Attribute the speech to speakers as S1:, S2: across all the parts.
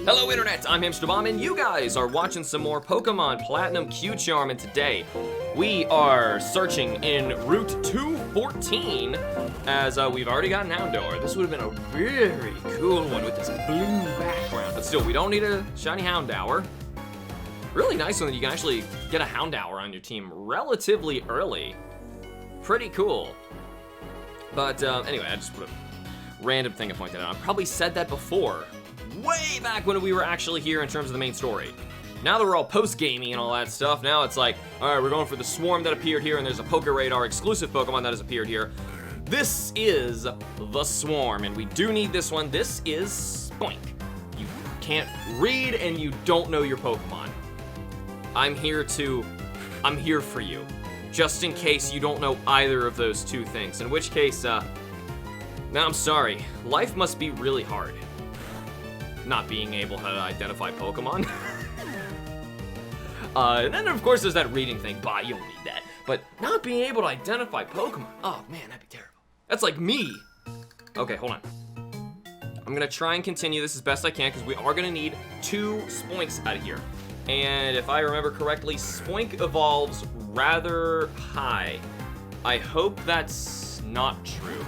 S1: Hello Internet, I'm HamsterBomb and you guys are watching some more Pokemon Platinum Q-Charm, and today we are searching in Route 214 as we've already got an Houndour. This would have been a very cool one with this blue background, but still, we don't need a shiny Houndour. Really nice one that you can actually get a Houndour on your team relatively early. Pretty cool. But anyway, I just put a random thing I pointed out. I probably said that before. Way back when we were actually here in terms of the main story. Now that we're all post-gaming and all that stuff, now it's like, alright, we're going for the Swarm that appeared here, and there's a Pokeradar exclusive Pokemon that has appeared here. This is the Swarm, and we do need this one. This is Spoink. You can't read and you don't know your Pokemon. I'm here for you. Just in case you don't know either of those two things. In which case, now I'm sorry. Life must be really hard. Not being able to identify Pokemon. And then of course there's that reading thing. Bah, you don't need that. But not being able to identify Pokemon. Oh man, that'd be terrible. That's like me. Okay, hold on. I'm gonna try and continue this as best I can because we are gonna need 2 Spoinks out of here. And if I remember correctly, Spoink evolves rather high. I hope that's not true.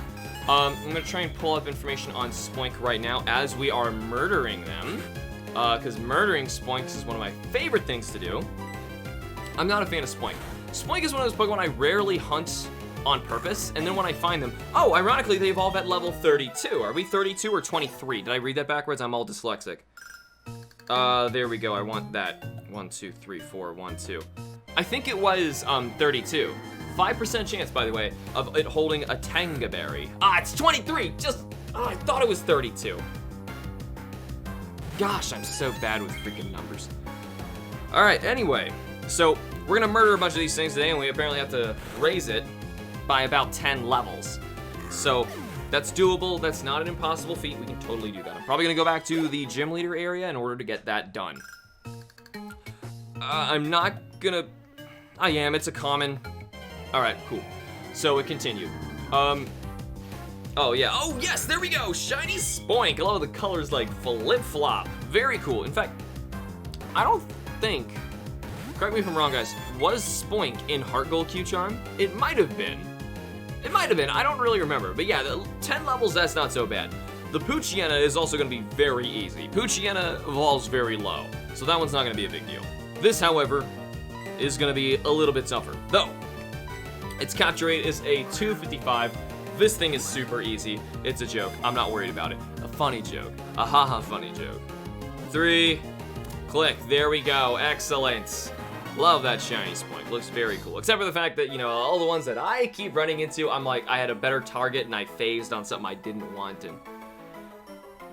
S1: I'm gonna try and pull up information on Spoink right now as we are murdering them. Because murdering Spoinks is one of my favorite things to do. I'm not a fan of Spoink. Spoink is one of those Pokemon I rarely hunt on purpose, and then when I find them, oh, ironically, they evolve at level 32. Are we 32 or 23? Did I read that backwards? I'm all dyslexic. There we go, I want that. 1, 2, 3, 4, 1, 2. I think it was, 32. 5% chance, by the way, of it holding a Tanga Berry. Ah, it's 23! I thought it was 32. Gosh, I'm so bad with freaking numbers. Alright, anyway. So, we're gonna murder a bunch of these things today, and we apparently have to raise it by about 10 levels. So, that's doable. That's not an impossible feat. We can totally do that. I'm probably gonna go back to the gym leader area in order to get that done. I'm not gonna... I am, it's a common... Alright, cool. So it continued. Oh yeah, oh yes, there we go! Shiny Spoink! I love the colors like flip-flop. Very cool. In fact, I don't think, correct me if I'm wrong guys, was Spoink in Heart Gold Q-Charm? It might have been. It might have been, I don't really remember. But yeah, the 10 levels, that's not so bad. The Poocheyna is also gonna be very easy. Poocheyna evolves very low, so that one's not gonna be a big deal. This, however, is gonna be a little bit tougher. Though, its capture rate is a 255. This thing is super easy. It's a joke. I'm not worried about it. A funny joke. A haha funny joke. 3, click. There we go. Excellent. Love that shiny Spoink. Looks very cool. Except for the fact that, you know, all the ones that I keep running into, I'm like, I had a better target and I phased on something I didn't want, and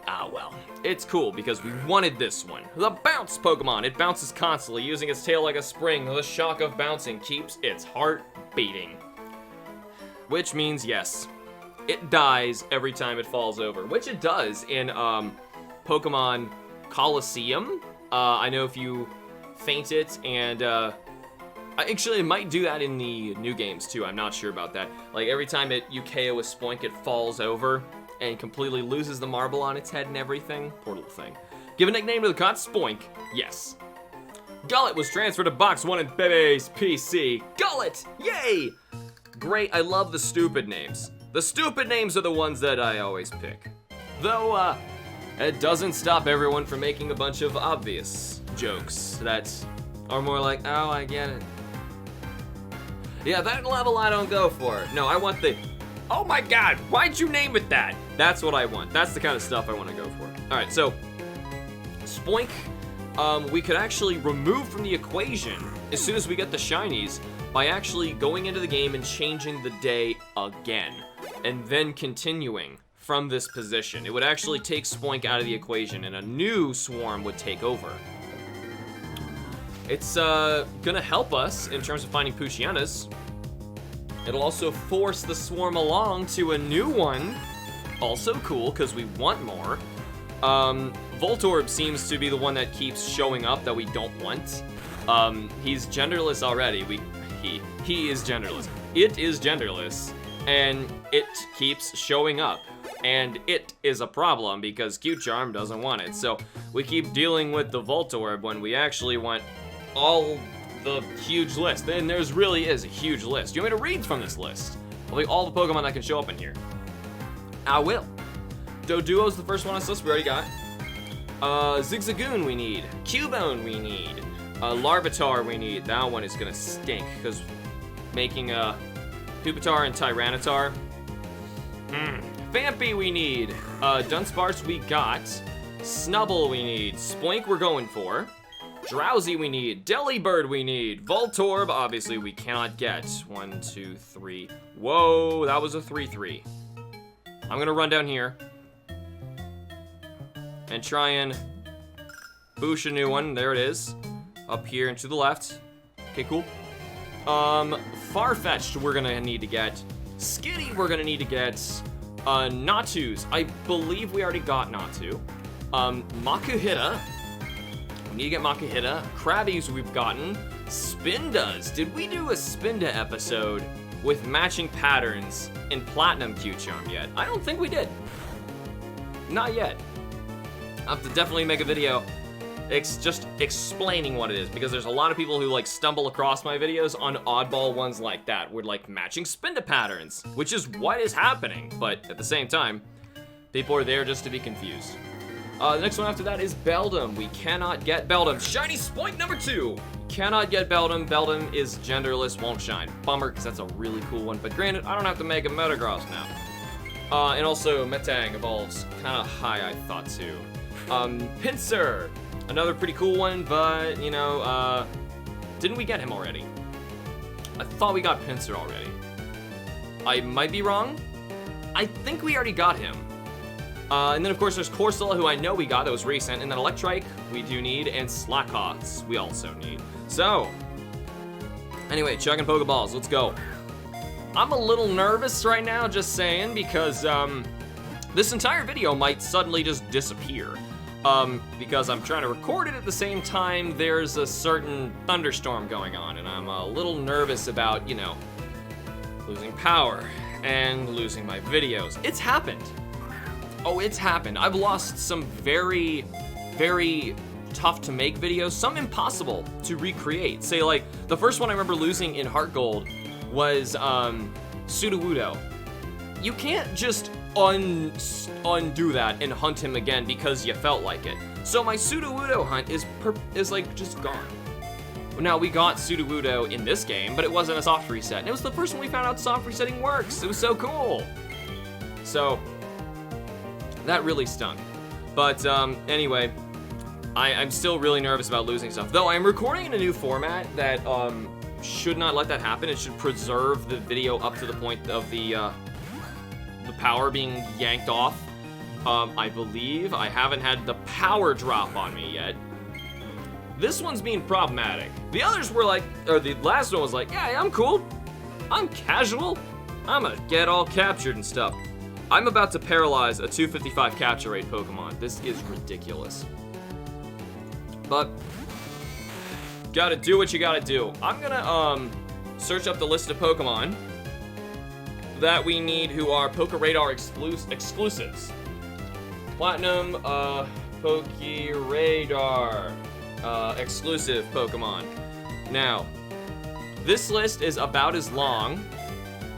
S1: ah, well. It's cool because we wanted this one. The Bounce Pokemon. It bounces constantly, using its tail like a spring. The shock of bouncing keeps its heart beating. Which means, yes, it dies every time it falls over. Which it does in Pokemon Coliseum. I know if you faint it, and actually it might do that in the new games too. I'm not sure about that. Like every time you KO a Spoink, it falls over and completely loses the marble on its head and everything. Poor little thing. Give a nickname to the cot, Spoink. Yes. Gullet was transferred to Box 1 in Bebe's PC. Gullet! Yay! Great, I love the stupid names. The stupid names are the ones that I always pick. Though, it doesn't stop everyone from making a bunch of obvious jokes that are more like, oh, I get it. Yeah, that level I don't go for. No, I want the... Oh my god, why'd you name it that? That's what I want. That's the kind of stuff I want to go for. Alright, so, Spoink, we could actually remove from the equation as soon as we get the shinies by actually going into the game and changing the day again, and then continuing from this position. It would actually take Spoink out of the equation, and a new Swarm would take over. It's gonna help us in terms of finding Poocheynas. It'll also force the Swarm along to a new one. Also cool, because we want more. Voltorb seems to be the one that keeps showing up that we don't want. He's genderless already. He is genderless. It is genderless, and it keeps showing up. and it is a problem because Q-Charm doesn't want it. So we keep dealing with the Voltorb when we actually want all the huge list. And there's really is a huge list. You want me to read from this list? Like all the Pokemon that can show up in here. I will. Doduo's the first one on this list we already got. Zigzagoon we need. Cubone we need. Larvitar we need. That one is gonna stink because making a Pupitar and Tyranitar. Vampy we need. Dunsparce we got. Snubble we need. Spoink we're going for. Drowsy we need. Delibird we need. Voltorb, obviously we cannot get. 1, 2, 3. Whoa, that was a 3-3. I'm gonna run down here and try and boosh a new one. There it is. Up here and to the left. Okay, cool. Farfetch'd we're gonna need to get. Skitty we're gonna need to get. Natu's. I believe we already got Natu. Makuhita. We need to get Makuhita. Krabbies we've gotten. Spindas. Did we do a Spinda episode with matching patterns in Platinum Q-Charm yet? I don't think we did. Not yet. I'll have to definitely make a video just explaining what it is, because there's a lot of people who like stumble across my videos on oddball ones like that, with like matching Spinda patterns, which is what is happening, but at the same time, people are there just to be confused. The next one after that is Beldum. We cannot get Beldum. Shiny Spoink number 2. Cannot get Beldum. Beldum is genderless, won't shine. Bummer, because that's a really cool one, but granted, I don't have to make a Metagross now. And also, Metang evolves kind of high, I thought too. Pinsir. Another pretty cool one, but, you know, didn't we get him already? I thought we got Pinsir already. I might be wrong. I think we already got him. And then, of course, there's Corsola, who I know we got. That was recent. And then Electrike, we do need. And Slackoths, we also need. So, anyway, chugging Pokeballs. Let's go. I'm a little nervous right now, just saying, because this entire video might suddenly just disappear. Because I'm trying to record it at the same time there's a certain thunderstorm going on, and I'm a little nervous about, you know, losing power and losing my videos. It's happened. Oh, it's happened. I've lost some very, very tough to make videos, some impossible to recreate. Say, like, the first one I remember losing in Heart Gold was Sudowoodo. You can't just undo that and hunt him again because you felt like it. So my Sudowoodo hunt is like just gone. Now we got Sudowoodo in this game, but it wasn't a soft reset. And it was the first one we found out soft resetting works. It was so cool. So that really stung. But anyway, I'm still really nervous about losing stuff. Though I'm recording in a new format that should not let that happen. It should preserve the video up to the point of the power being yanked off. I believe I haven't had the power drop on me yet. This one's being problematic. The others were like, or the last one was like, yeah, I'm cool. I'm casual. I'm gonna get all captured and stuff. I'm about to paralyze a 255 capture rate Pokemon. This is ridiculous. But gotta do what you gotta do. I'm gonna search up the list of Pokemon that we need who are PokeRadar exclusives. Platinum PokeRadar exclusive Pokemon. Now, this list is about as long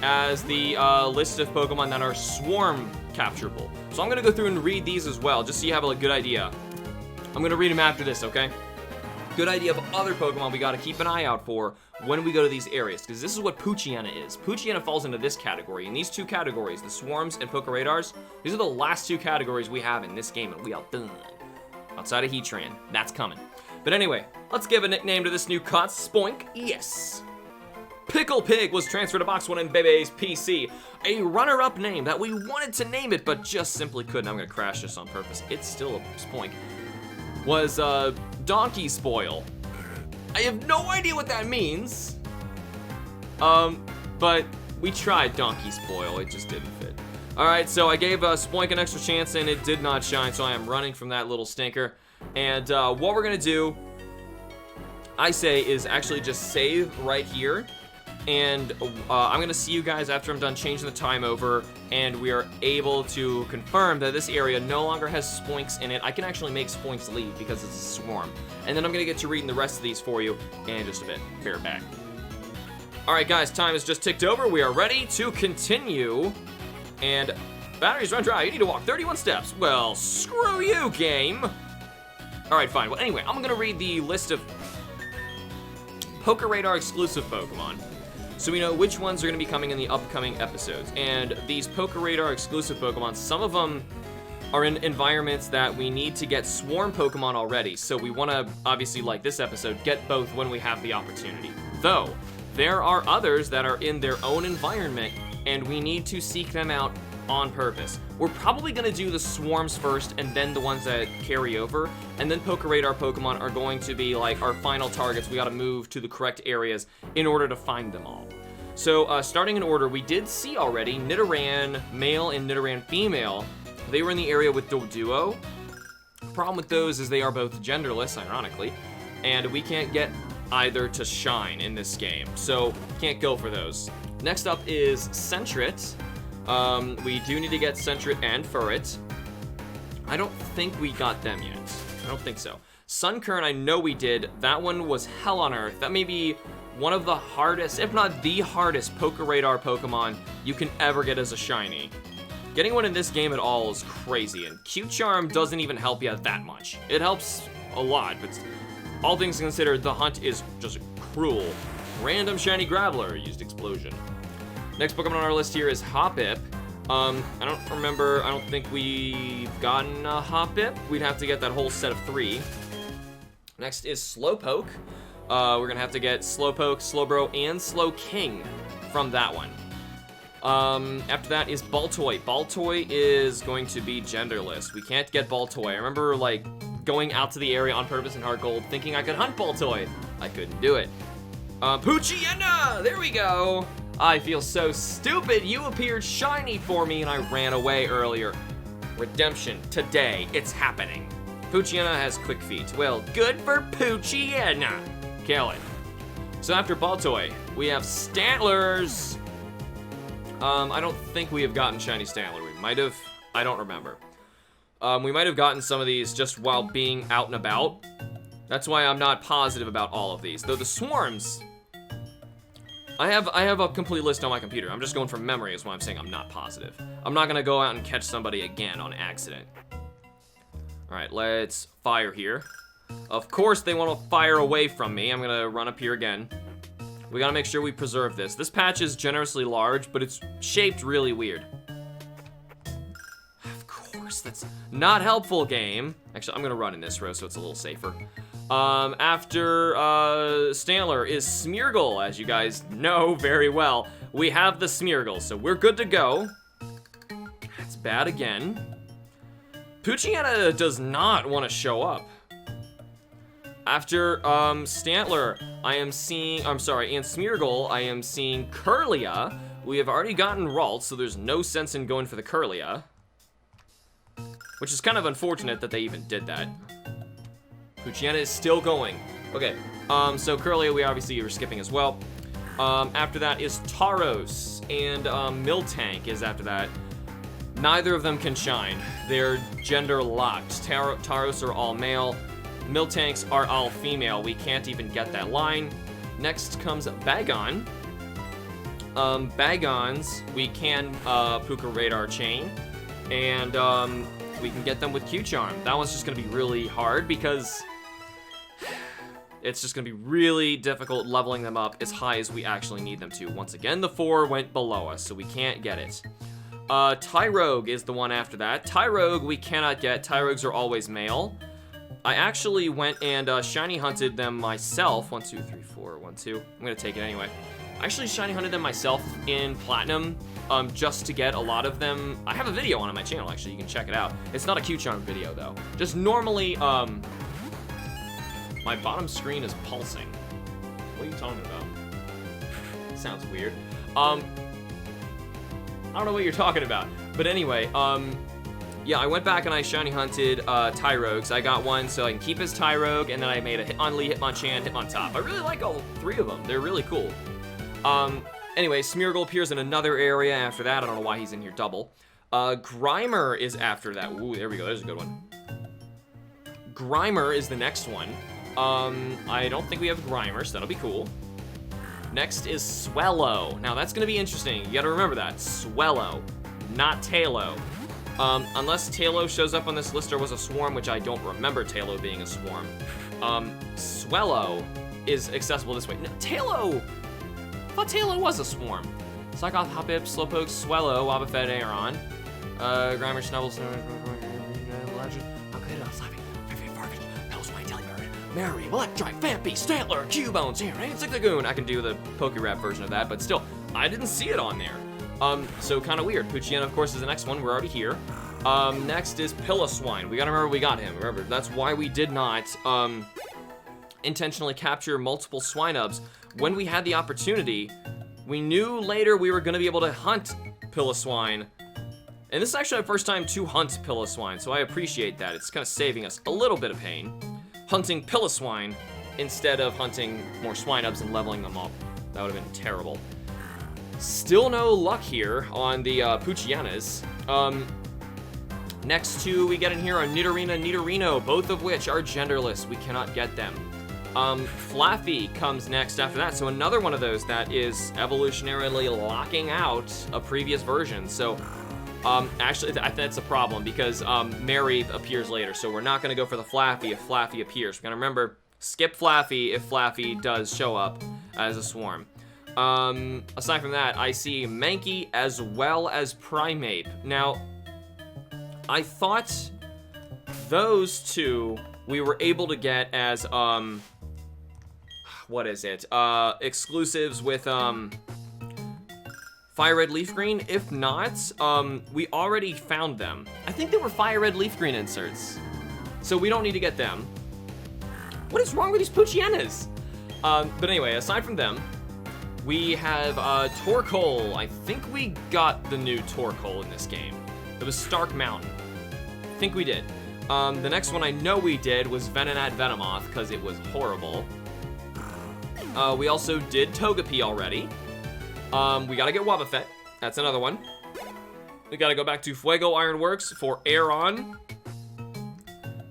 S1: as the list of Pokemon that are swarm capturable. So I'm gonna go through and read these as well, just so you have a good idea. I'm gonna read them after this, okay? Good idea of other Pokemon we gotta keep an eye out for when we go to these areas, because this is what Poocheyna is. Poocheyna falls into this category. In these two categories, the swarms and PokeRadars, these are the last two categories we have in this game, and we are done. Outside of Heatran, that's coming. But anyway, let's give a nickname to this new cut. Spoink, yes. Pickle Pig was transferred to Box 1 in Bebe's PC. A runner-up name that we wanted to name it, but just simply couldn't. I'm gonna crash this on purpose. It's still a Spoink. Was Donkey Spoil. I have no idea what that means. But we tried Donkey Spoil, it just didn't fit. Alright, so I gave Spoink an extra chance and it did not shine, so I am running from that little stinker. And what we're gonna do, I say, is actually just save right here. and I'm gonna see you guys after I'm done changing the time over, and we are able to confirm that this area no longer has Spoinks in it. I can actually make Spoinks leave because it's a swarm. And then I'm gonna get to reading the rest of these for you in just a bit. Be right back. Alright guys, time has just ticked over. We are ready to continue. And batteries run dry. You need to walk 31 steps. Well, screw you, game. Alright, fine. Well, anyway, I'm gonna read the list of Poker Radar exclusive Pokemon, so we know which ones are going to be coming in the upcoming episodes. And these Poker Radar exclusive Pokemon, some of them are in environments that we need to get Swarm Pokemon already, so we want to, obviously like this episode, get both when we have the opportunity. Though, there are others that are in their own environment, and we need to seek them out on purpose. We're probably going to do the swarms first and then the ones that carry over, and then Poker Radar Pokemon are going to be like our final targets. We got to move to the correct areas in order to find them all. So starting in order, we did see already Nidoran male and Nidoran female. They were in the area with Doduo. Problem with those is they are both genderless, ironically, and we can't get either to shine in this game, so can't go for those. Next up is Sentret. We do need to get Sentret and Furret. I don't think we got them yet. I don't think so. Sunkern, I know we did. That one was hell on earth. That may be one of the hardest, if not the hardest, Poker Radar Pokemon you can ever get as a shiny. Getting one in this game at all is crazy, and Q-Charm doesn't even help you that much. It helps a lot, but all things considered, the hunt is just cruel. Random shiny Graveler used Explosion. Next Pokemon on our list here is Hoppip. I don't think we've gotten a Hoppip. We'd have to get that whole set of 3. Next is Slowpoke. We're gonna have to get Slowpoke, Slowbro, and Slowking from that one. After that is Baltoy. Baltoy is going to be genderless. We can't get Baltoy. I remember like going out to the area on purpose in Heart Gold thinking I could hunt Baltoy. I couldn't do it. Poocheyna! There we go! I feel so stupid. You appeared shiny for me and I ran away earlier. Redemption, today, it's happening. Poocheyna has quick feet. Well, good for Poocheyna. Kill it. So after Baltoy, we have Stantlers. I don't think we have gotten shiny Stantler. We might have, I don't remember. We might have gotten some of these just while being out and about. That's why I'm not positive about all of these. Though the swarms, I have a complete list on my computer. I'm just going from memory is why I'm saying I'm not positive. I'm not gonna go out and catch somebody again on accident. All right, let's fire here. Of course they want to fire away from me. I'm gonna run up here again. We gotta make sure we preserve this. This patch is generously large, but it's shaped really weird. Of course, that's not helpful, game. Actually, I'm gonna run in this row so it's a little safer. After Stantler is Smeargle, as you guys know very well. We have the Smeargle, so we're good to go. That's bad again. Poocheyna does not want to show up. After Stantler, and Smeargle, I am seeing Kirlia. We have already gotten Ralt, so there's no sense in going for the Kirlia. Which is kind of unfortunate that they even did that. Poocheyna is still going. Okay, so Kirlia we obviously are skipping as well. After that is Tauros, and Miltank is after that. Neither of them can shine. They're gender locked. Tauros are all male. Miltanks are all female. We can't even get that line. Next comes Bagon. Bagons, we can Poker Radar chain, and we can get them with Q-Charm. That one's just gonna be really hard because it's just gonna be really difficult leveling them up as high as we actually need them to. Once again, the 4 went below us, so we can't get it. Tyrogue is the one after that. Tyrogue we cannot get. Tyrogues are always male. I actually went and shiny hunted them myself. 1, 2, 3, 4, 1, 2. I'm gonna take it anyway. I actually shiny hunted them myself in Platinum, just to get a lot of them. I have a video on my channel, actually, you can check it out. It's not a Q-Charm video, though. Just normally, my bottom screen is pulsing. What are you talking about? Sounds weird. I don't know what you're talking about. But anyway, yeah, I went back and I shiny hunted Tyrogues. I got one so I can keep his Tyrogue, and then I made a Hitmonlee, Hitmonchan, Hitmontop. I really like all 3 of them. They're really cool. Anyway, Smeargle appears in another area after that. I don't know why he's in here double. Grimer is after that. Ooh, there we go. There's a good one. Grimer is the next one. I don't think we have Grimer, so that'll be cool. Next is Swellow. Now, that's gonna be interesting. You gotta remember that. Swellow, not Tailo. Unless Tailo shows up on this list or was a swarm, which I don't remember Tailo being a swarm. Swellow is accessible this way. No, Tailo! I thought Tailo was a swarm. Psychoth, Hoppip, Slowpoke, Swellow, Wobbuffet, Aeron. Grimer, Snubble, Mary, Electrike, Vampy, Stantler, Cubone, Cyclagoon. I can do the Pokerap version of that, but still, I didn't see it on there. So kind of weird. Poocheyna, of course, is the next one. We're already here. Next is Piloswine. We gotta remember we got him. Remember, that's why we did not, intentionally capture multiple Swinubs. When we had the opportunity, we knew later we were gonna be able to hunt Piloswine. And this is actually our first time to hunt Piloswine, so I appreciate that. It's kind of saving us a little bit of pain. Hunting Piloswine instead of hunting more Swinubs and leveling them up. That would have been terrible. Still no luck here on the Poocheyanas. Next two we get in here are Nidorina, Nidorino, both of which are genderless. We cannot get them. Flaffy comes next after that, so another one of those that is evolutionarily locking out a previous version. So, actually, I think that's a problem because Mary appears later, so we're not gonna go for the Flaffy if Flaffy appears. We're gonna remember, skip Flaffy if Flaffy does show up as a swarm. Aside from that, I see Mankey as well as Primeape. Now, I thought those two we were able to get as, what is it? Exclusives with, Fire Red Leaf Green. If not, we already found them. I think they were Fire Red Leaf Green inserts. So we don't need to get them. What is wrong with these Poocheyanas? But anyway, aside from them, we have Torkoal. I think we got the new Torkoal in this game. It was Stark Mountain. I think we did. The next one I know we did was Venonat Venomoth, because it was horrible. We also did Togepi already. We gotta get Wobbuffet. That's another one. We gotta go back to Fuego Ironworks for Aeron.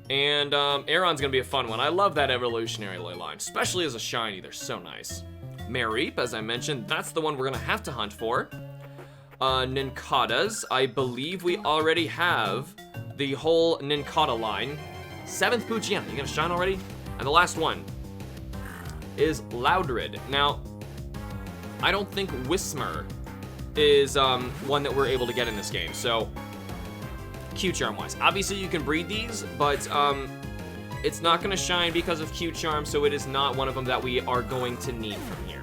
S1: And Aeron's gonna be a fun one. I love that evolutionary ley line, especially as a shiny. They're so nice. Mareep, as I mentioned, that's the one we're gonna have to hunt for. Ninkadas, I believe we already have the whole Ninkata line. 7th Poocheyna, you gonna shine already? And the last one is Loudred. Now, I don't think Whismur is one that we're able to get in this game, so Q-Charm wise. Obviously you can breed these, but it's not gonna shine because of Q-Charm, so it is not one of them that we are going to need from here.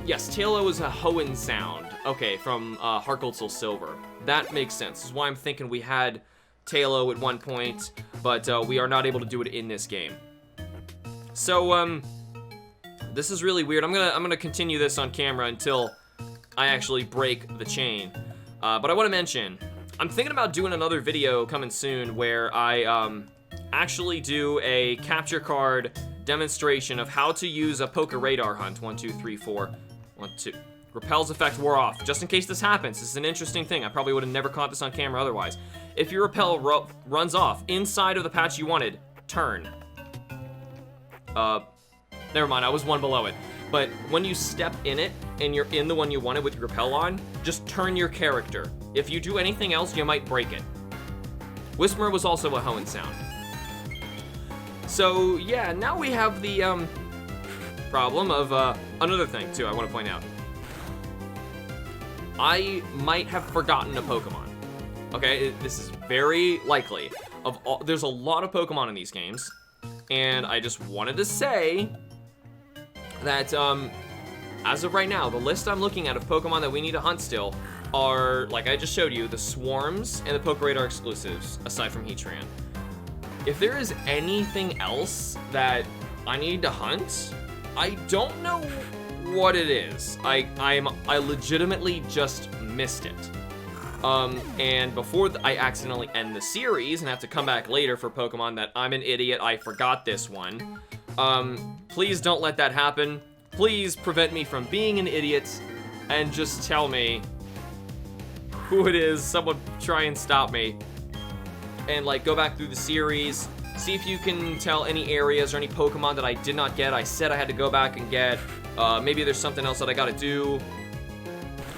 S1: Yes, Tailo is a Hoenn sound. Okay, from Harkolzel Silver. That makes sense. This is why I'm thinking we had Tailo at one point, but we are not able to do it in this game. So, this is really weird. I'm gonna continue this on camera until I actually break the chain. But I want to mention, I'm thinking about doing another video coming soon where I actually do a capture card demonstration of how to use a Poké Radar hunt. 1, 2, 3, 4. 1, 2. Repel's effect wore off. Just in case this happens, this is an interesting thing. I probably would have never caught this on camera otherwise. If your Repel runs off inside of the patch you wanted, turn. Never mind, I was one below it. But when you step in it, and you're in the one you wanted with your Repel on, just turn your character. If you do anything else, you might break it. Whismur was also a Hoenn sound. So, yeah, now we have the, problem of, another thing, too, I want to point out. I might have forgotten a Pokemon. Okay, this is very likely. There's a lot of Pokemon in these games, and I just wanted to say that, as of right now, the list I'm looking at of Pokemon that we need to hunt still are, like I just showed you, the Swarms and the Poké Radar exclusives, aside from Heatran. If there is anything else that I need to hunt, I don't know what it is. I legitimately just missed it. And before I accidentally end the series and have to come back later for Pokemon that I'm an idiot, I forgot this one. Please don't let that happen. please prevent me from being an idiot and just tell me who it is. Someone try and stop me. And, like, go back through the series. See if you can tell any areas or any Pokemon that I did not get. I said I had to go back and get. Maybe there's something else that I gotta do.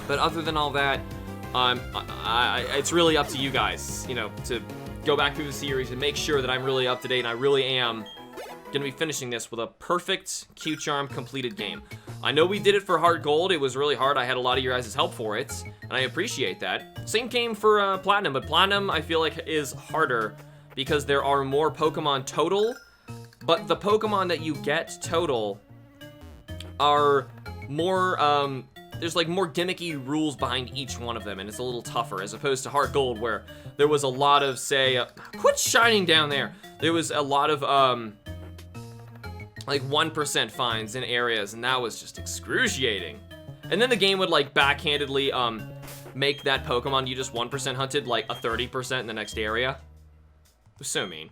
S1: But other than all that, it's really up to you guys, you know, to go back through the series and make sure that I'm really up to date, and I really am gonna be finishing this with a perfect Q-Charm completed game. I know we did it for Heart Gold. It was really hard. I had a lot of your guys' help for it, and I appreciate that. Same came for Platinum, but Platinum I feel like is harder because there are more Pokemon total, but the Pokemon that you get total are more, there's like more gimmicky rules behind each one of them, and it's a little tougher as opposed to Heart Gold, where there was a lot of, say, quit shining down there. There was a lot of, like 1% fines in areas, and that was just excruciating. And then the game would like backhandedly, make that Pokemon you just 1% hunted like a 30% in the next area. It was so mean.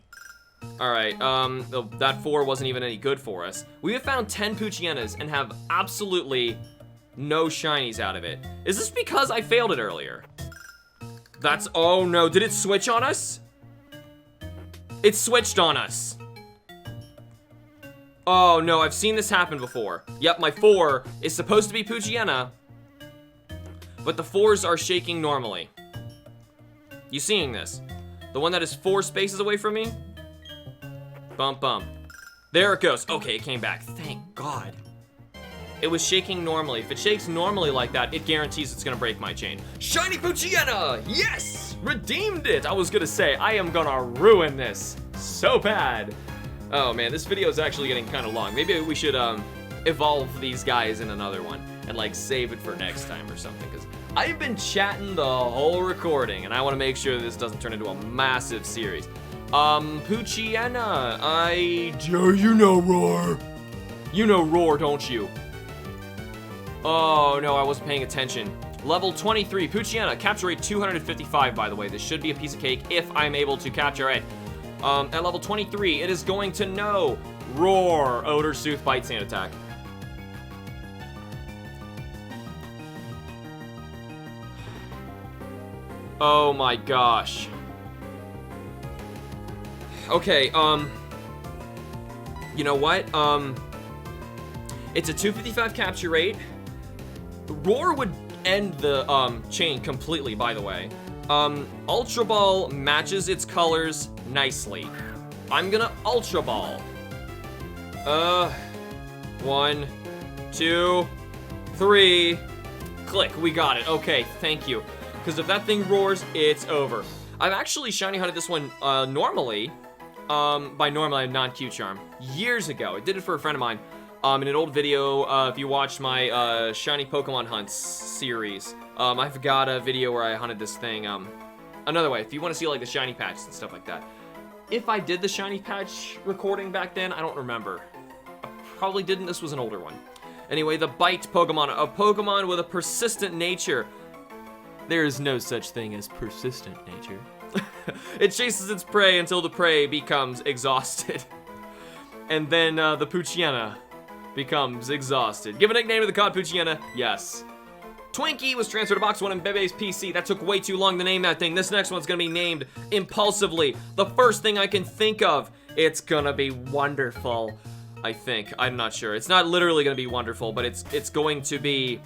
S1: Alright, that 4 wasn't even any good for us. We have found 10 Poocheyennas and have absolutely no shinies out of it. Is this because I failed it earlier? That's, oh no, did it switch on us? It switched on us. Oh no, I've seen this happen before. Yep, my 4 is supposed to be Poocheyena, but the 4s are shaking normally. You seeing this? The one that is 4 spaces away from me? Bump, bump. There it goes. Okay, it came back. Thank God. It was shaking normally. If it shakes normally like that, it guarantees it's gonna break my chain. Shiny Poocheyena! Yes! Redeemed it! I was gonna say, I am gonna ruin this so bad. Oh man, this video is actually getting kind of long. Maybe we should evolve these guys in another one and like save it for next time or something, because I've been chatting the whole recording and I want to make sure this doesn't turn into a massive series. Poocheyena, you know Roar. You know Roar, don't you? Oh no, I wasn't paying attention. Level 23, Poocheyena, capture rate 255, by the way. This should be a piece of cake if I'm able to capture it. At level 23, it is going to know Roar, Odor, Soothe, Bite, Sand Attack. Oh my gosh. Okay, you know what? It's a 255 capture rate. Roar would end the chain completely, by the way. Ultra Ball matches its colors nicely. I'm gonna Ultra Ball. 1, 2, 3. Click, we got it. Okay, thank you. Because if that thing roars, it's over. I've actually shiny hunted this one normally. By normally, non-Q-Charm. Years ago. I did it for a friend of mine. In an old video, if you watched my shiny Pokemon hunts series, I've got a video where I hunted this thing. Another way, if you want to see like the shiny patches and stuff like that. If I did the shiny patch recording back then, I don't remember. I probably didn't. This was an older one. Anyway, the Bite Pokemon, a Pokemon with a persistent nature. There is no such thing as persistent nature. It chases its prey until the prey becomes exhausted. And then the Poocheyena becomes exhausted. Give a nickname to the COD Poocheyena? Yes. Twinkie was transferred to Box 1 in Bebe's PC. That took way too long to name that thing. This next one's gonna be named impulsively. The first thing I can think of. It's gonna be wonderful, I think. I'm not sure. It's not literally gonna be wonderful, but it's going to be...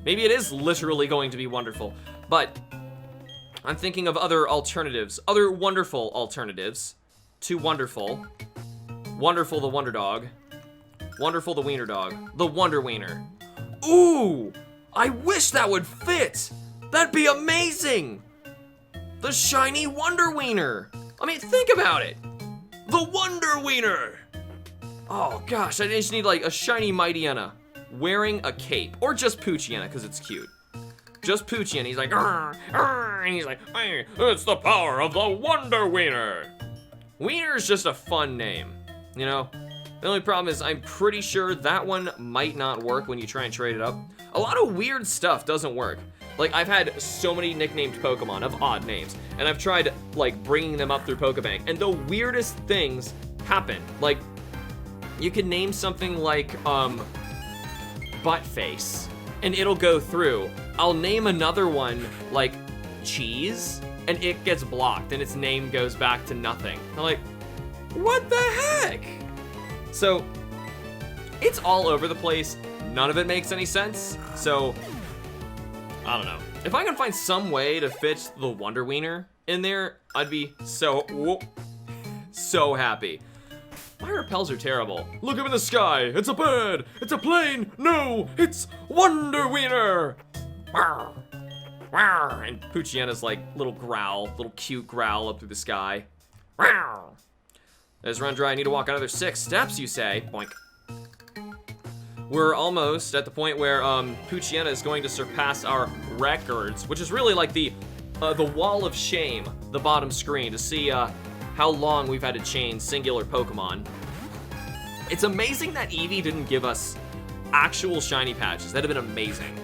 S1: Maybe it is literally going to be wonderful, but I'm thinking of other alternatives, other wonderful alternatives to wonderful. Wonderful the Wonder Dog. Wonderful the Wiener Dog. The Wonder Wiener. Ooh! I wish that would fit! That'd be amazing! The shiny Wonder Wiener! I mean, think about it! The Wonder Wiener! Oh gosh, I just need like a shiny Mightyena wearing a cape. Or just Poocheyena, because it's cute. Just Poocheyena, he's like, arr, arr, and he's like, hey, it's the power of the Wonder Wiener! Wiener's just a fun name, you know? The only problem is I'm pretty sure that one might not work when you try and trade it up. A lot of weird stuff doesn't work. Like, I've had so many nicknamed Pokemon of odd names, and I've tried, like, bringing them up through Pokebank, and the weirdest things happen. Like, you could name something like, butt face, and it'll go through. I'll name another one, like, cheese, and it gets blocked, and its name goes back to nothing. I'm like, what the heck? So, it's all over the place. None of it makes any sense. So, I don't know. If I can find some way to fit the Wonder Wiener in there, I'd be so happy. My repels are terrible. Look up in the sky. It's a bird. It's a plane. No, it's Wonder Wiener. And Poocheyna's like little cute growl up through the sky. There's run dry. I need to walk another 6 steps, you say. Boink. We're almost at the point where Poocheyna is going to surpass our records, which is really like the wall of shame, the bottom screen, to see how long we've had to chain singular Pokemon. It's amazing that Eevee didn't give us actual shiny patches. That'd have been amazing.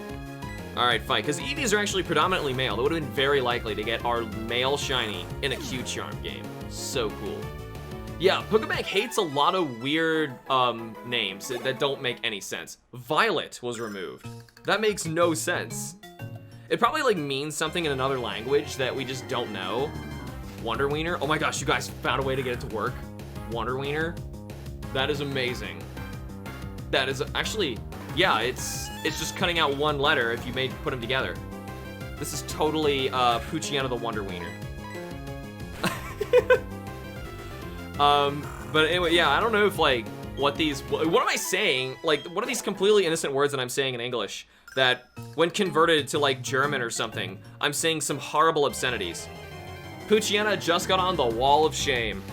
S1: All right, fine, because Eevees are actually predominantly male. That would have been very likely to get our male shiny in a Q-Charm game. So cool. Yeah, Pokebank hates a lot of weird names that don't make any sense. Violet was removed. That makes no sense. It probably like means something in another language that we just don't know. Wonder Wiener. Oh my gosh, you guys found a way to get it to work. Wonder Wiener. That is amazing. That is actually, yeah, it's just cutting out one letter if you put them together. This is totally Poocheyna the Wonder Wiener. But anyway, yeah, I don't know if like what am I saying? Like, what are these completely innocent words that I'm saying in English that when converted to like German or something, I'm saying some horrible obscenities. Poocheyna just got on the wall of shame.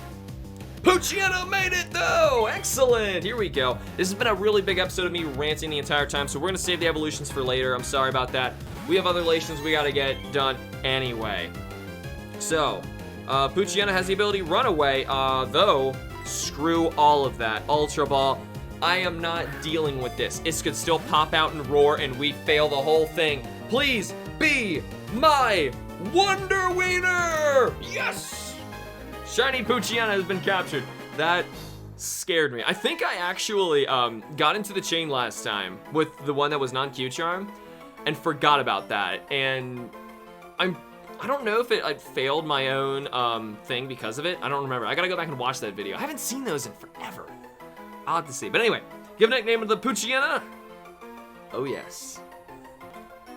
S1: Poocheyna made it though! Excellent! Here we go. This has been a really big episode of me ranting the entire time, so we're gonna save the evolutions for later. I'm sorry about that. We have other relations we gotta get done anyway. So, Poocheyna has the ability Run Away, though, screw all of that. Ultra Ball, I am not dealing with this. It could still pop out and roar and we fail the whole thing. Please be my Wonder Wiener! Yes! Shiny Poocheyna has been captured. That scared me. I think I actually got into the chain last time with the one that was non-Q-Charm and forgot about that. And I don't know if I failed my own thing because of it. I don't remember. I gotta go back and watch that video. I haven't seen those in forever. I'll have to see. But anyway, give a nickname to the Poocheyna. Oh yes.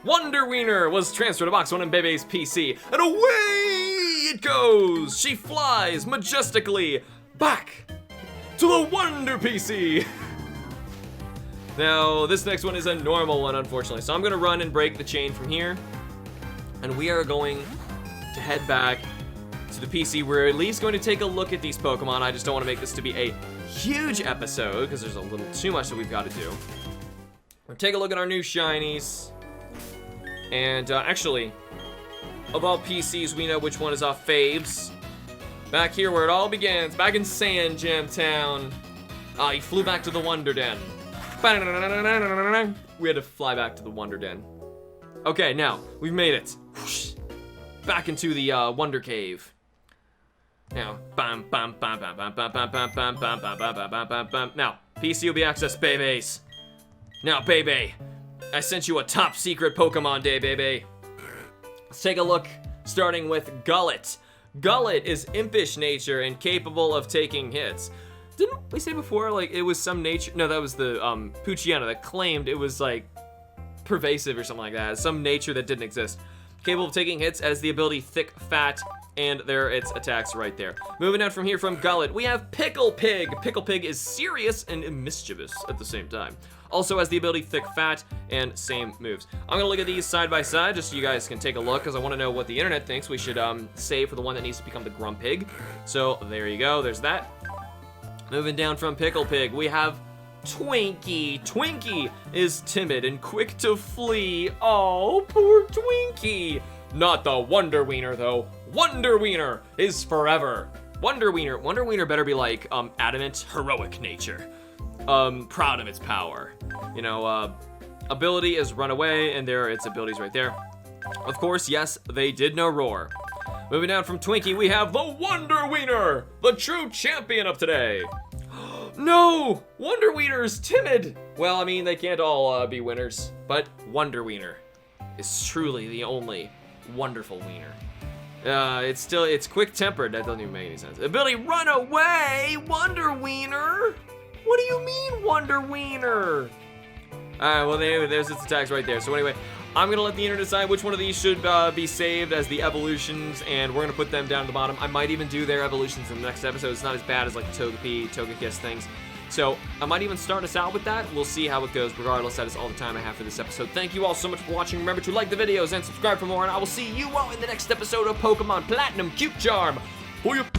S1: Wonder Wiener was transferred to Box 1 in Bebe's PC, and away it goes! She flies majestically back to the Wonder PC! Now, this next one is a normal one, unfortunately, so I'm gonna run and break the chain from here, and we are going to head back to the PC. We're at least going to take a look at these Pokemon. I just don't want to make this to be a huge episode, because there's a little too much that we've got to do. We'll take a look at our new shinies. And actually, of all PCs, we know which one is off faves. Back here where it all begins, back in Sand Jam Town. He flew back to the Wonder Den. We had to fly back to the Wonder Den. Okay, now, we've made it. Back into the Wonder Cave. Now, now, PC will be accessed, babies. Now, baby. I sent you a top secret Pokemon day, baby. Let's take a look, starting with Gullet. Gullet is impish nature and capable of taking hits. Didn't we say before, like, it was some nature? No, that was the Poocheyna that claimed it was, like, pervasive or something like that. Some nature that didn't exist. Capable of taking hits as the ability Thick Fat, and there are its attacks right there. Moving on from here from Gullet, we have Pickle Pig. Pickle Pig is serious and mischievous at the same time. Also has the ability Thick Fat and same moves. I'm gonna look at these side by side just so you guys can take a look because I want to know what the internet thinks we should save for the one that needs to become the Grumpig. So there you go, there's that. Moving down from Pickle Pig, we have Twinkie. Twinkie is timid and quick to flee. Oh, poor Twinkie. Not the Wonder Wiener though. Wonder Wiener is forever. Wonder Wiener better be like adamant, heroic nature. Proud of its power. You know, ability is Run Away, and there are its abilities right there. Of course, yes, they did know Roar. Moving down from Twinkie, we have the Wonder Wiener, the true champion of today. No! Wonder Wiener's timid! Well, I mean, they can't all be winners, but Wonder Wiener is truly the only wonderful wiener. It's quick-tempered. That doesn't even make any sense. Ability, run away! Wonder Wiener! What do you mean, Wonder Wiener? Alright, well, anyway, there's its attacks right there. So anyway, I'm gonna let the internet decide which one of these should be saved as the evolutions, and we're gonna put them down at the bottom. I might even do their evolutions in the next episode. It's not as bad as like the Togepi, Togekiss things. So I might even start us out with that. We'll see how it goes. Regardless, that is all the time I have for this episode. Thank you all so much for watching. Remember to like the videos and subscribe for more, and I will see you all in the next episode of Pokemon Platinum Cute Charm. Booyah!